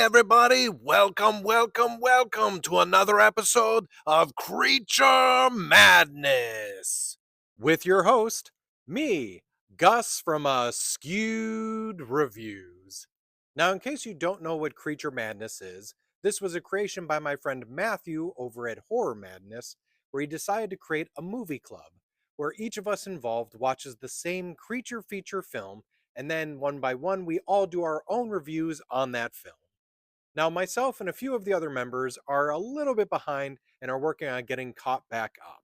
everybody. Welcome to another episode of Creature Madness with your host, me, Gus from Askewed Reviews. Now, in case you don't know what Creature Madness is, this was a creation by my friend Matthew over at Horror Madness, where he decided to create a movie club where each of us involved watches the same creature feature film, and then one by one, we all do our own reviews on that film. Now, myself and a few of the other members are a little bit behind and are working on getting caught back up.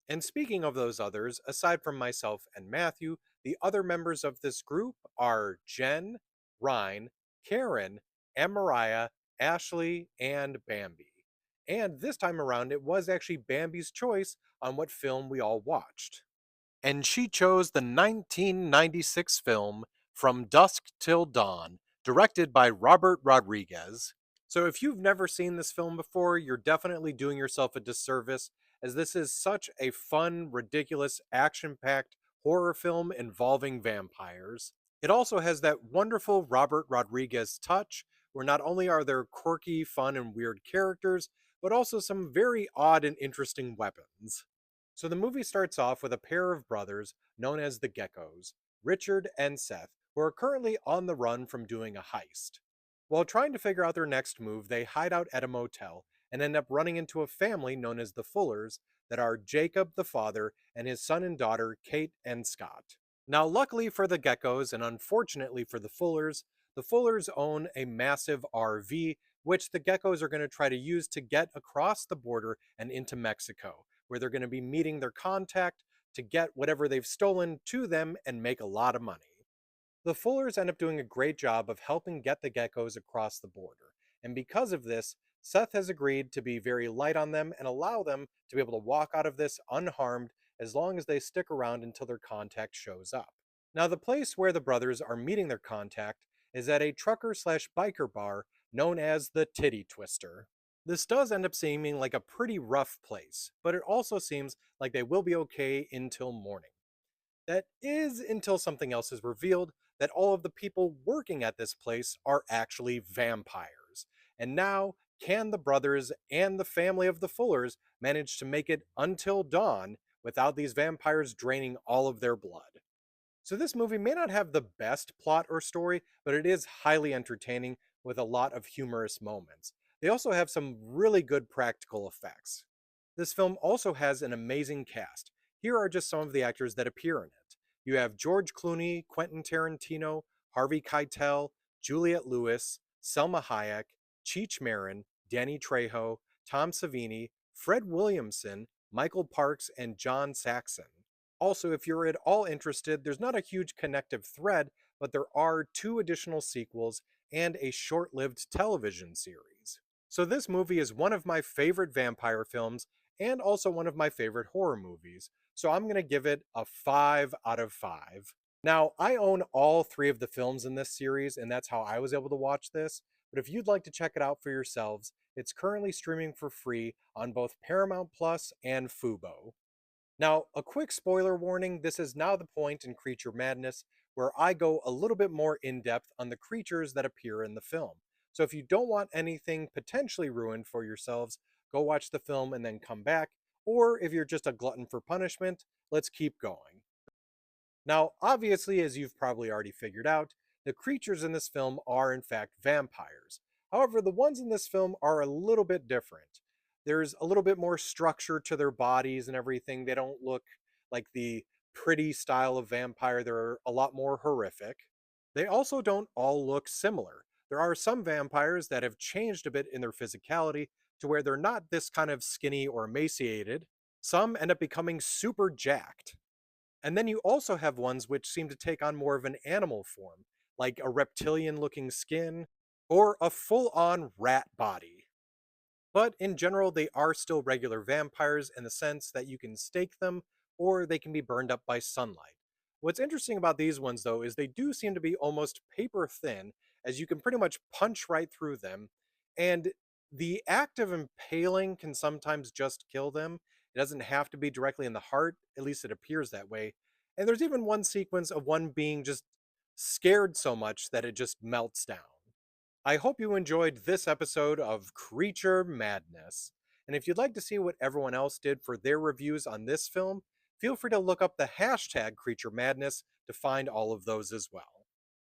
And speaking of those others, aside from myself and Matthew, the other members of this group are Jen, Ryan, Karen, and Mariah, Ashley, and Bambi. And this time around, it was actually Bambi's choice on what film we all watched. And she chose the 1996 film From Dusk Till Dawn, directed by Robert Rodriguez. So if you've never seen this film before, you're definitely doing yourself a disservice, as this is such a fun, ridiculous, action-packed horror film involving vampires. It also has that wonderful Robert Rodriguez touch, where not only are there quirky, fun, and weird characters, but also some very odd and interesting weapons. So the movie starts off with a pair of brothers known as the Geckos, Richard and Seth, who are currently on the run from doing a heist. While trying to figure out their next move, they hide out at a motel and end up running into a family known as the Fullers that are Jacob the father and his son and daughter Kate and Scott. Now, luckily for the Geckos and unfortunately for the Fullers own a massive RV which the Geckos are going to try to use to get across the border and into Mexico, where they're going to be meeting their contact to get whatever they've stolen to them and make a lot of money. The Fullers end up doing a great job of helping get the Geckos across the border, and because of this, Seth has agreed to be very light on them and allow them to be able to walk out of this unharmed as long as they stick around until their contact shows up. Now, the place where the brothers are meeting their contact is at a trucker slash biker bar known as the Titty Twister. This does end up seeming like a pretty rough place, but it also seems like they will be okay until morning. That is until something else is revealed, that all of the people working at this place are actually vampires. And now, can the brothers and the family of the Fullers manage to make it until dawn without these vampires draining all of their blood? So this movie may not have the best plot or story, but it is highly entertaining with a lot of humorous moments. They also have some really good practical effects. This film also has an amazing cast. Here are just some of the actors that appear in it. You have George Clooney, Quentin Tarantino, Harvey Keitel, Juliette Lewis, Selma Hayek, Cheech Marin, Danny Trejo, Tom Savini, Fred Williamson, Michael Parks, and John Saxon. Also, if you're at all interested, there's not a huge connective thread, but there are 2 additional sequels and a short-lived television series. So this movie is one of my favorite vampire films and also one of my favorite horror movies. So I'm going to give it a 5 out of 5. Now, I own all 3 of the films in this series, and that's how I was able to watch this. But if you'd like to check it out for yourselves, it's currently streaming for free on both Paramount Plus and Fubo. Now, a quick spoiler warning, this is now the point in Creature Madness where I go a little bit more in depth on the creatures that appear in the film. So if you don't want anything potentially ruined for yourselves, go watch the film and then come back. Or if you're just a glutton for punishment, let's keep going. Now, obviously, as you've probably already figured out, the creatures in this film are in fact vampires. However, the ones in this film are a little bit different. There's a little bit more structure to their bodies and everything. They don't look like the pretty style of vampire. They're a lot more horrific. They also don't all look similar. There are some vampires that have changed a bit in their physicality to where they're not this kind of skinny or emaciated. Some end up becoming super jacked. And then you also have ones which seem to take on more of an animal form, like a reptilian looking skin or a full on rat body. But in general, they are still regular vampires in the sense that you can stake them or they can be burned up by sunlight. What's interesting about these ones, though, is they do seem to be almost paper thin, as you can pretty much punch right through them. And the act of impaling can sometimes just kill them. It doesn't have to be directly in the heart, at least it appears that way. And there's even one sequence of one being just scared so much that it just melts down. I hope you enjoyed this episode of Creature Madness. And if you'd like to see what everyone else did for their reviews on this film, feel free to look up the hashtag Creature Madness to find all of those as well.